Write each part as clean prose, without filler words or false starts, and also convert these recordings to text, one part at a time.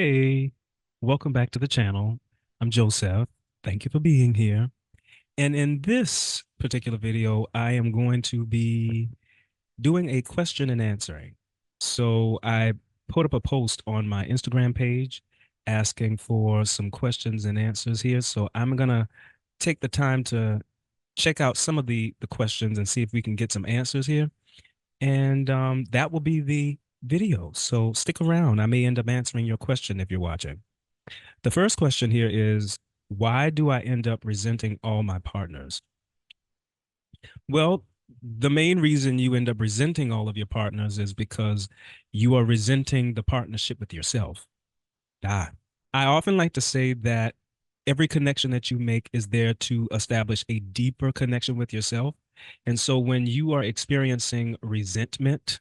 Hey, welcome back to the channel. I'm Joseph. Thank you for being here. And in this particular video, I am going to be doing a question and answering. So I put up a post on my Instagram page asking for some questions and answers here. So I'm gonna take the time to check out some of the questions and see if we can get some answers here. And that will be the video. So stick around. I may end up answering your question if you're watching. The first question here is, why do I end up resenting all my partners? Well, the main reason you end up resenting all of your partners is because you are resenting the partnership with yourself. Ah, I often like to say that every connection that you make is there to establish a deeper connection with yourself. And so when you are experiencing resentment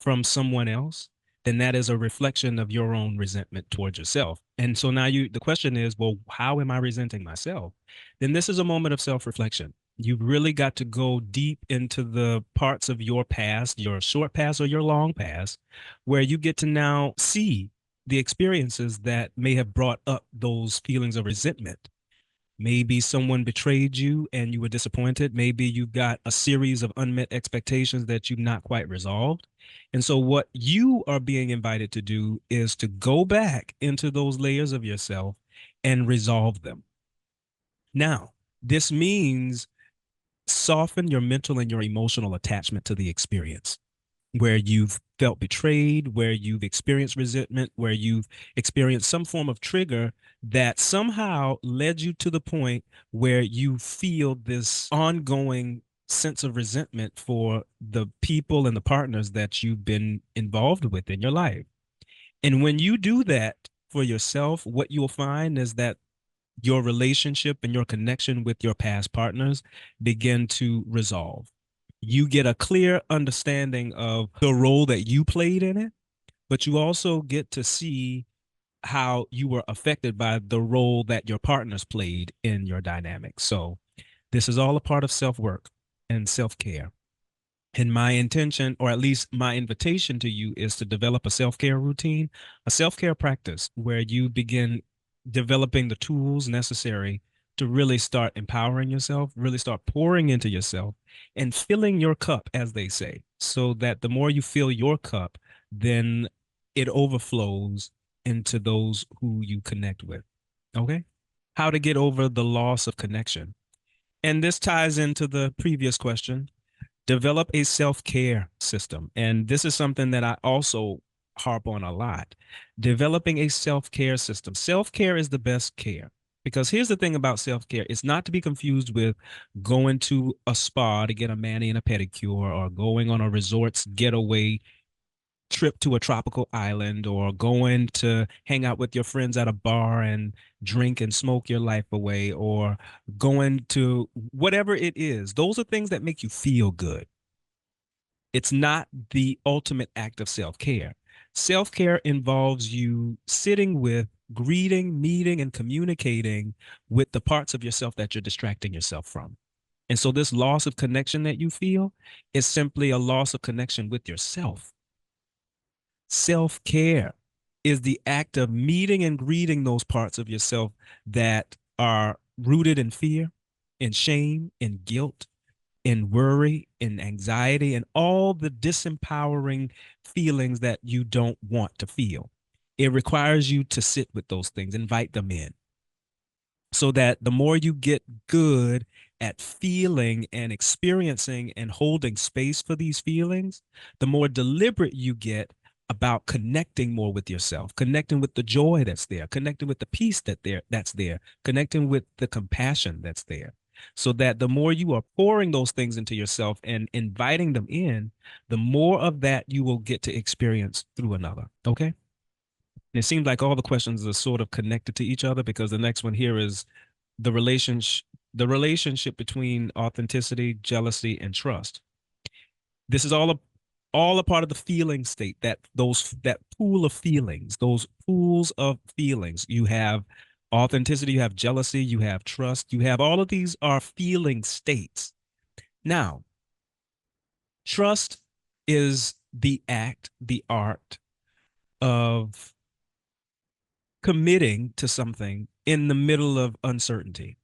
from someone else, then that is a reflection of your own resentment towards yourself. And so now the question is, well, how am I resenting myself? Then this is a moment of self-reflection. You've really got to go deep into the parts of your past, your short past or your long past, where you get to now see the experiences that may have brought up those feelings of resentment. Maybe someone betrayed you and you were disappointed. Maybe you got a series of unmet expectations that you've not quite resolved. And so, what you are being invited to do is to go back into those layers of yourself and resolve them. Now, this means soften your mental and your emotional attachment to the experience where you've felt betrayed, where you've experienced resentment, where you've experienced some form of trigger that somehow led you to the point where you feel this ongoing sense of resentment for the people and the partners that you've been involved with in your life. And when you do that for yourself, what you'll find is that your relationship and your connection with your past partners begin to resolve. You get a clear understanding of the role that you played in it, but you also get to see how you were affected by the role that your partners played in your dynamic. So this is all a part of self-work and self-care. And my intention, or at least my invitation to you, is to develop a self-care routine, a self-care practice where you begin developing the tools necessary to really start empowering yourself, really start pouring into yourself and filling your cup, as they say, so that the more you fill your cup, then it overflows into those who you connect with. Okay? How to get over the loss of connection. And this ties into the previous question. Develop a self-care system. And this is something that I also harp on a lot. Developing a self-care system. Self-care is the best care. Because here's the thing about self-care, it's not to be confused with going to a spa to get a mani and a pedicure, or going on a resort's getaway trip to a tropical island, or going to hang out with your friends at a bar and drink and smoke your life away, or going to whatever it is. Those are things that make you feel good. It's not the ultimate act of self-care. Self-care involves you sitting with, greeting, meeting, and communicating with the parts of yourself that you're distracting yourself from. And so this loss of connection that you feel is simply a loss of connection with yourself. Self-care is the act of meeting and greeting those parts of yourself that are rooted in fear, in shame, in guilt, in worry, in anxiety, and all the disempowering feelings that you don't want to feel. It requires you to sit with those things, invite them in, so that the more you get good at feeling and experiencing and holding space for these feelings, the more deliberate you get about connecting more with yourself, connecting with the joy that's there, connecting with the peace that's there, connecting with the compassion that's there. So that the more you are pouring those things into yourself and inviting them in, the more of that you will get to experience through another. Okay. And it seems like all the questions are sort of connected to each other, because the next one here is the relationship between authenticity, jealousy, and trust. This is all a part of the feeling state, that pool of feelings, those pools of feelings. You have authenticity, you have jealousy, you have trust, you have all of these are feeling states. Now, trust is the act, the art of committing to something in the middle of uncertainty.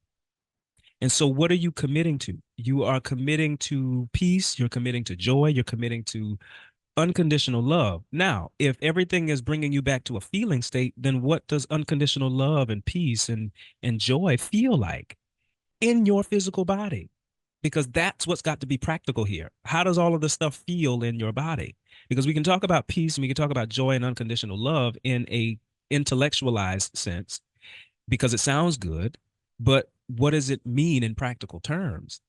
And so, what are you committing to? You are committing to peace, you're committing to joy, you're committing to unconditional love. Now, if everything is bringing you back to a feeling state, then what does unconditional love and peace and joy feel like in your physical body? Because that's what's got to be practical here. How does all of this stuff feel in your body? Because we can talk about peace and we can talk about joy and unconditional love in a intellectualized sense because it sounds good, but what does it mean in practical terms?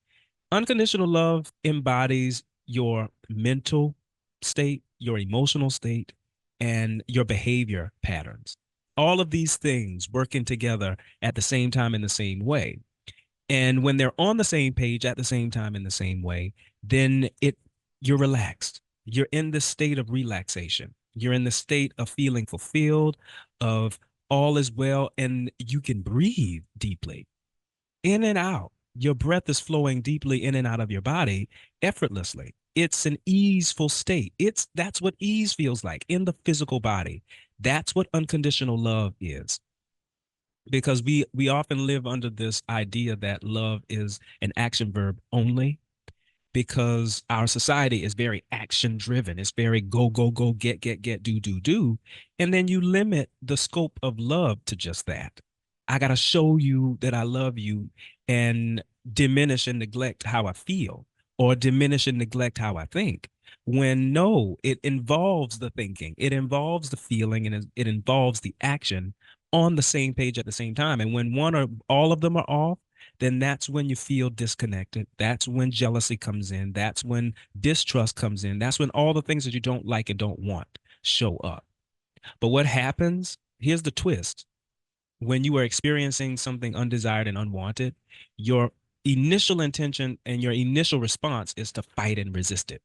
Unconditional love embodies your mental state, your emotional state, and your behavior patterns. All of these things working together at the same time in the same way. And when they're on the same page at the same time in the same way, then you're relaxed. You're in the state of relaxation. You're in the state of feeling fulfilled, of all is well, and you can breathe deeply in and out. Your breath is flowing deeply in and out of your body effortlessly. It's an easeful state. That's what ease feels like in the physical body. That's what unconditional love is. Because we often live under this idea that love is an action verb only, because our society is very action driven. It's very go, go, go, get, do, do, do. And then you limit the scope of love to just that. I got to show you that I love you and diminish and neglect how I feel or diminish and neglect how I think. When no, it involves the thinking, it involves the feeling, and it involves the action on the same page at the same time. And when one or all of them are off, then that's when you feel disconnected. That's when jealousy comes in. That's when distrust comes in. That's when all the things that you don't like and don't want show up. But what happens? Here's the twist. When you are experiencing something undesired and unwanted, your initial intention and your initial response is to fight and resist it.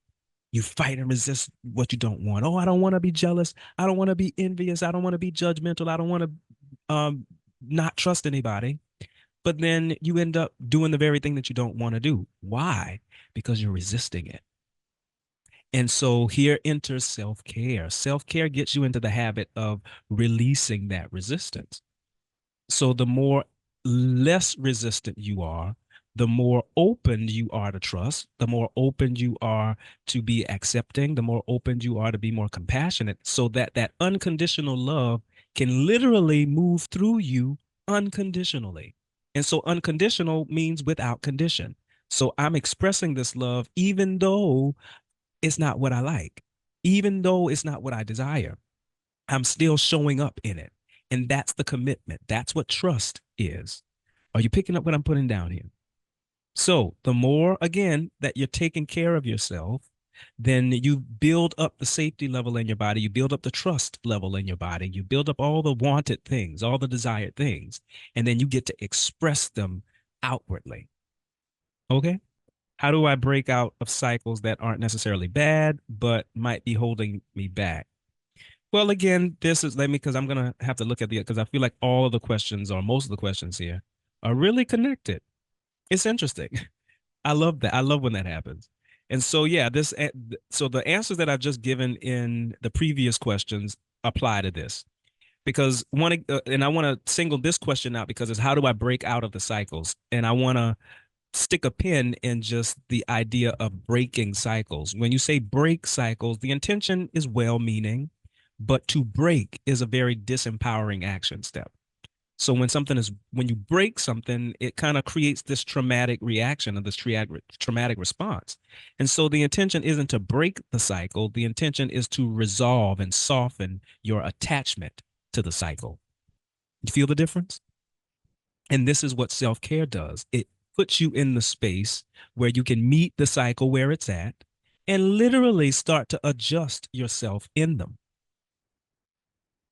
You fight and resist what you don't want. Oh, I don't want to be jealous. I don't want to be envious. I don't want to be judgmental. I don't want to not trust anybody. But then you end up doing the very thing that you don't want to do. Why? Because you're resisting it. And so here enters self-care. Self-care gets you into the habit of releasing that resistance. So the more less resistant you are, the more open you are to trust, the more open you are to be accepting, the more open you are to be more compassionate, so that that unconditional love can literally move through you unconditionally. And so unconditional means without condition. So I'm expressing this love even though it's not what I like, even though it's not what I desire. I'm still showing up in it. And that's the commitment. That's what trust is. Are you picking up what I'm putting down here? So the more, again, that you're taking care of yourself, then you build up the safety level in your body. You build up the trust level in your body. You build up all the wanted things, all the desired things, and then you get to express them outwardly. Okay? How do I break out of cycles that aren't necessarily bad, but might be holding me back? Well, again, this is, let me, because I'm going to have to look at because I feel like all of the questions or most of the questions here are really connected. It's interesting. I love that. I love when that happens. And so, yeah, so the answers that I've just given in the previous questions apply to this, because and I want to single this question out because it's how do I break out of the cycles? And I want to stick a pin in just the idea of breaking cycles. When you say break cycles, the intention is well-meaning, but to break is a very disempowering action step. So when you break something, it kind of creates this traumatic reaction or this traumatic response. And so the intention isn't to break the cycle. The intention is to resolve and soften your attachment to the cycle. You feel the difference? And this is what self-care does. It puts you in the space where you can meet the cycle where it's at and literally start to adjust yourself in them.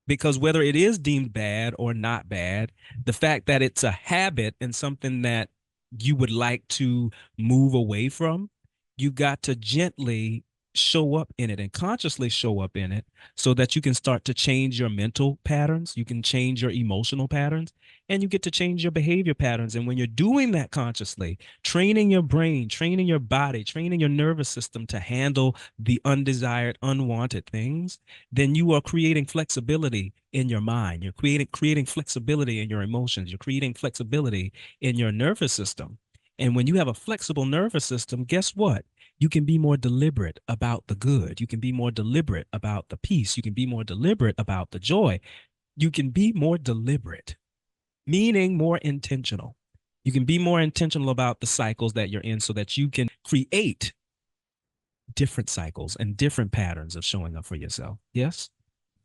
Because whether it is deemed bad or not bad, the fact that it's a habit and something that you would like to move away from, you got to gently show up in it and consciously show up in it so that you can start to change your mental patterns. You can change your emotional patterns. and you get to change your behavior patterns. And when you're doing that consciously, training your brain, training your body, training your nervous system to handle the undesired, unwanted things, then you are creating flexibility in your mind. You're creating flexibility in your emotions. You're creating flexibility in your nervous system. And when you have a flexible nervous system, guess what? You can be more deliberate about the good. You can be more deliberate about the peace. You can be more deliberate about the joy. You can be more deliberate, meaning more intentional. You can be more intentional about the cycles that you're in so that you can create different cycles and different patterns of showing up for yourself. Yes?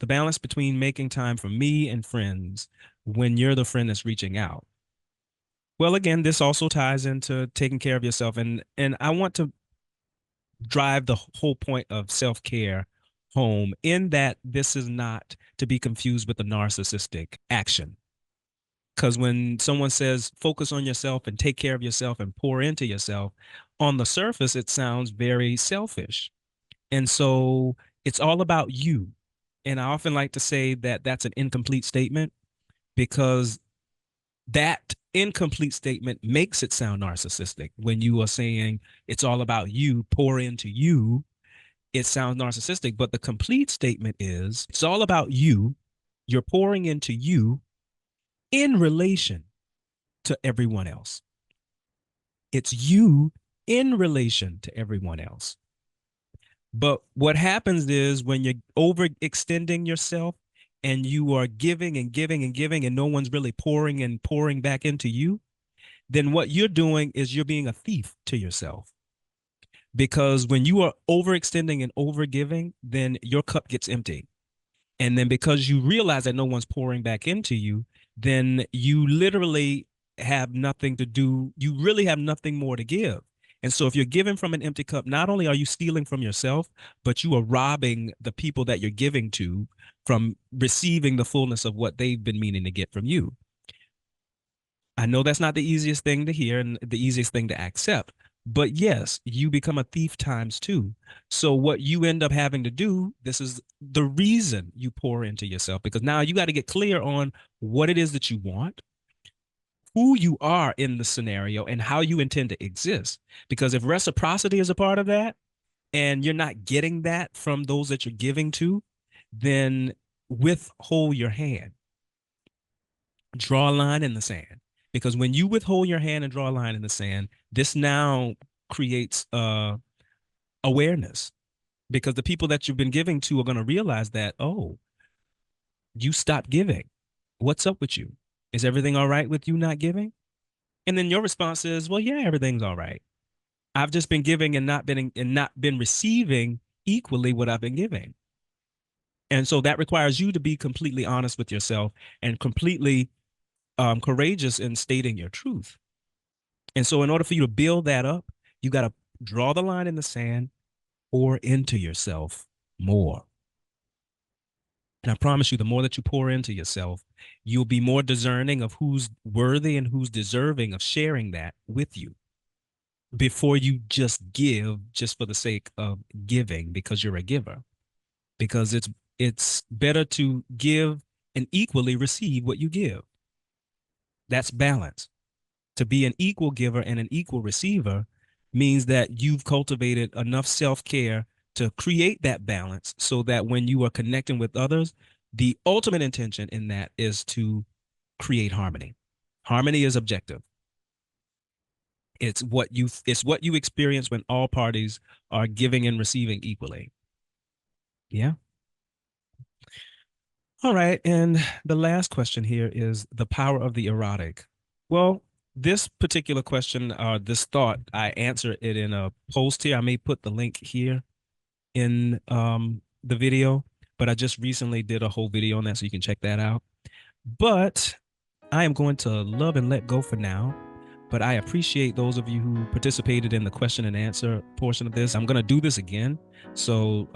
The balance between making time for me and friends when you're the friend that's reaching out. Well, again, this also ties into taking care of yourself. And I want to drive the whole point of self-care home in that this is not to be confused with the narcissistic action. Because when someone says focus on yourself and take care of yourself and pour into yourself, on the surface, it sounds very selfish. And so it's all about you. And I often like to say that that's an incomplete statement because that incomplete statement makes it sound narcissistic. When you are saying it's all about you, pour into you, it sounds narcissistic. But the complete statement is it's all about you. You're pouring into you in relation to everyone else. It's you in relation to everyone else. But what happens is when you're overextending yourself and you are giving and giving and giving and no one's really pouring and pouring back into you, then what you're doing is you're being a thief to yourself. Because when you are overextending and overgiving, then your cup gets empty. And then because you realize that no one's pouring back into you, then you literally have nothing to do. You really have nothing more to give. And so if you're giving from an empty cup, not only are you stealing from yourself, but you are robbing the people that you're giving to from receiving the fullness of what they've been meaning to get from you. I know that's not the easiest thing to hear and the easiest thing to accept, but yes, you become a thief times two. So what you end up having to do, this is the reason you pour into yourself, because now you got to get clear on what it is that you want, who you are in the scenario, and how you intend to exist. Because if reciprocity is a part of that, and you're not getting that from those that you're giving to, then withhold your hand. Draw a line in the sand. Because when you withhold your hand and draw a line in the sand, this now creates awareness. Because the people that you've been giving to are going to realize that, oh, you stopped giving. What's up with you? Is everything all right with you not giving? And then your response is, well, yeah, everything's all right. I've just been giving and not been receiving equally what I've been giving. And so that requires you to be completely honest with yourself and completely courageous in stating your truth. And so in order for you to build that up, you got to draw the line in the sand, pour into yourself more. And I promise you, the more that you pour into yourself, you'll be more discerning of who's worthy and who's deserving of sharing that with you before you just give just for the sake of giving because you're a giver. Because it's better to give and equally receive what you give. That's balance. To be an equal giver and an equal receiver means that you've cultivated enough self-care to create that balance so that when you are connecting with others, the ultimate intention in that is to create harmony. Harmony is objective. It's what you experience when all parties are giving and receiving equally. Yeah. All right. And the last question here is the power of the erotic. Well, this particular question, this thought, I answer it in a post here. I may put the link here in the video, but I just recently did a whole video on that, so you can check that out. But I am going to love and let go for now. But I appreciate those of you who participated in the question and answer portion of this. I'm going to do this again. So,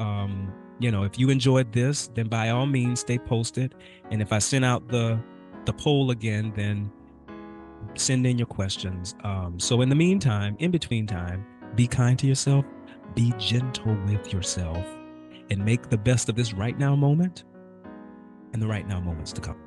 if you enjoyed this, then by all means, stay posted. And if I send out the poll again, then send in your questions. So in the meantime, in between time, be kind to yourself, be gentle with yourself, and make the best of this right now moment and the right now moments to come.